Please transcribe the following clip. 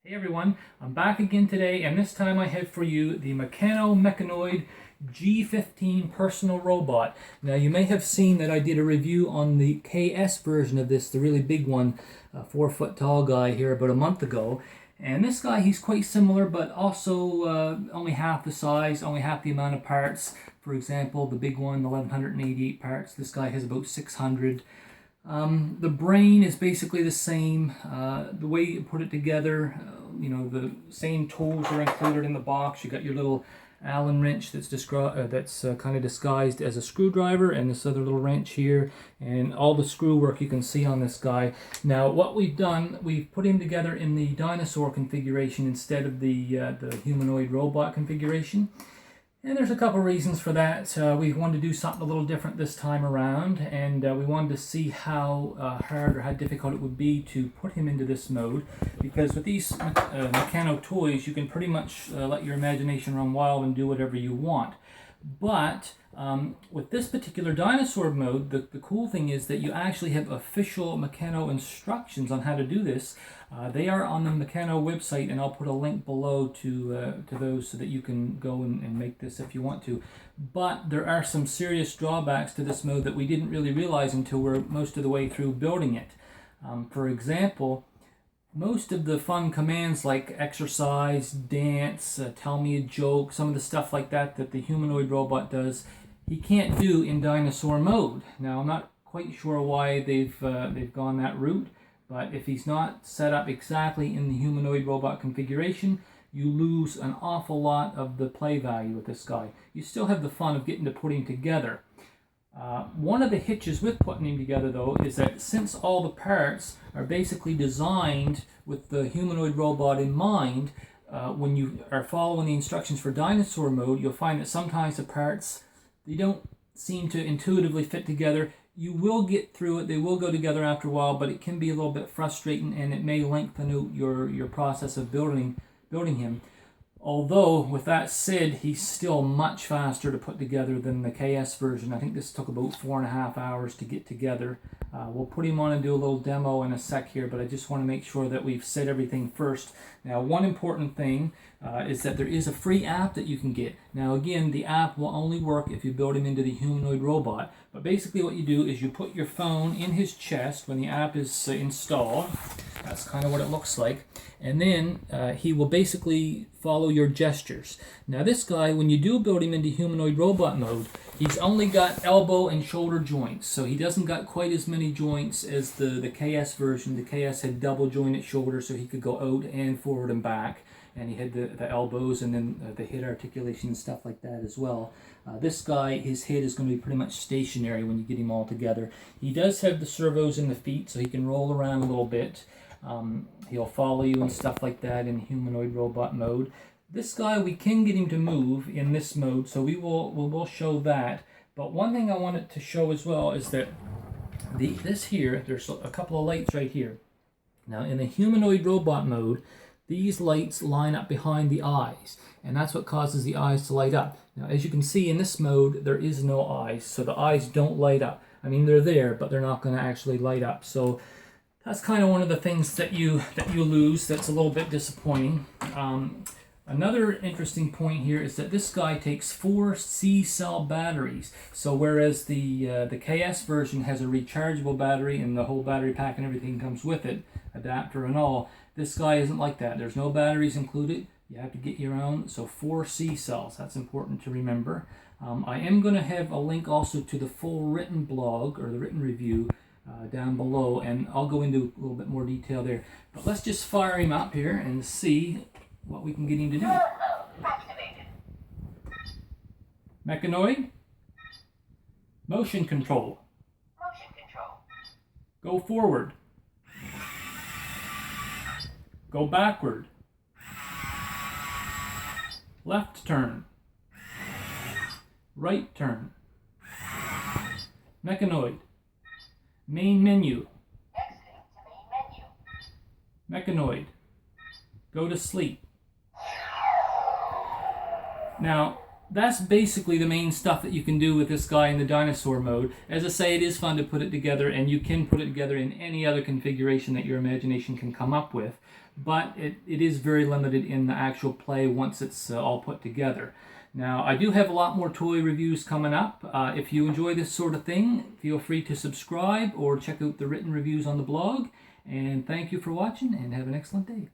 Hey everyone, I'm back again today, and this time I have for you the Meccano Meccanoid G15 personal robot. Now you may have seen that I did a review on the KS version of this, the really big one, 4-foot tall guy here about a month ago. And this guy, he's quite similar, but also only half the size, only half the amount of parts. For example, the big one, 1188 parts. This guy has about 600. The brain is basically the same. The way you put it together, the same tools are included in the box. You got your little Allen wrench that's kind of disguised as a screwdriver, and this other little wrench here, and all the screw work you can see on this guy. Now, what we've done, we've put him together in the dinosaur configuration instead of the humanoid robot configuration. And there's a couple reasons for that. We wanted to do something a little different this time around, and we wanted to see how hard or how difficult it would be to put him into this mode. Because with these Meccano toys, you can pretty much let your imagination run wild and do whatever you want. But with this particular dinosaur mode, the cool thing is that you actually have official Meccano instructions on how to do this. They are on the Meccano website, and I'll put a link below to those so that you can go and make this if you want to. But there are some serious drawbacks to this mode that we didn't really realize until we're most of the way through building it. For example, most of the fun commands like exercise, dance, tell me a joke, some of the stuff like that that the humanoid robot does, he can't do in dinosaur mode. Now, I'm not quite sure why they've gone that route, but if he's not set up exactly in the humanoid robot configuration, you lose an awful lot of the play value with this guy. You still have the fun of getting to put him together. One of the hitches with putting him together, though, is that since all the parts are basically designed with the humanoid robot in mind, when you are following the instructions for dinosaur mode, you'll find that sometimes the parts, they don't seem to intuitively fit together. You will get through it, they will go together after a while, but it can be a little bit frustrating, and it may lengthen out your process of building him. Although, with that said, he's still much faster to put together than the KS version. I think this took about 4.5 hours to get together. We'll put him on and do a little demo in a sec here, but I just want to make sure that we've set everything first. Now, one important thing is that there is a free app that you can get. Now, again, the app will only work if you build him into the humanoid robot. But basically what you do is you put your phone in his chest when the app is installed. That's kind of what it looks like. And then he will basically follow your gestures. Now this guy, when you do build him into humanoid robot mode, he's only got elbow and shoulder joints. So he doesn't got quite as many joints as the KS version. The KS had double jointed shoulders, so he could go out and forward and back. And he had the elbows and then the head articulation and stuff like that as well. This guy, his head is going to be pretty much stationary when you get him all together. He does have the servos in the feet, so he can roll around a little bit. He'll follow you and stuff like that in humanoid robot mode. This guy, we can get him to move in this mode, so we'll show that. But one thing I wanted to show as well is that this here, there's a couple of lights right here. Now in the humanoid robot mode, these lights line up behind the eyes, and that's what causes the eyes to light up. Now, as you can see in this mode, there is no eyes, so the eyes don't light up. I mean, they're there, but they're not going to actually light up. So that's kind of one of the things that you lose. That's a little bit disappointing. Another interesting point here is that this guy takes 4 C-cell batteries. So whereas the KS version has a rechargeable battery and the whole battery pack and everything comes with it, adapter and all, this guy isn't like that. There's no batteries included. You have to get your own. So 4 C-cells. That's important to remember. I am going to have a link also to the full written blog or the written review down below, and I'll go into a little bit more detail there. But let's just fire him up here and see what we can get him to do. Meccanoid. Motion control. Go forward. Go backward. Left turn. Right turn. Meccanoid. Main menu. Meccanoid. Go to sleep. Now, that's basically the main stuff that you can do with this guy in the dinosaur mode. As I say, it is fun to put it together, and you can put it together in any other configuration that your imagination can come up with. but it is very limited in the actual play once it's all put together. Now, I do have a lot more toy reviews coming up. If you enjoy this sort of thing, feel free to subscribe or check out the written reviews on the blog. And thank you for watching, and have an excellent day.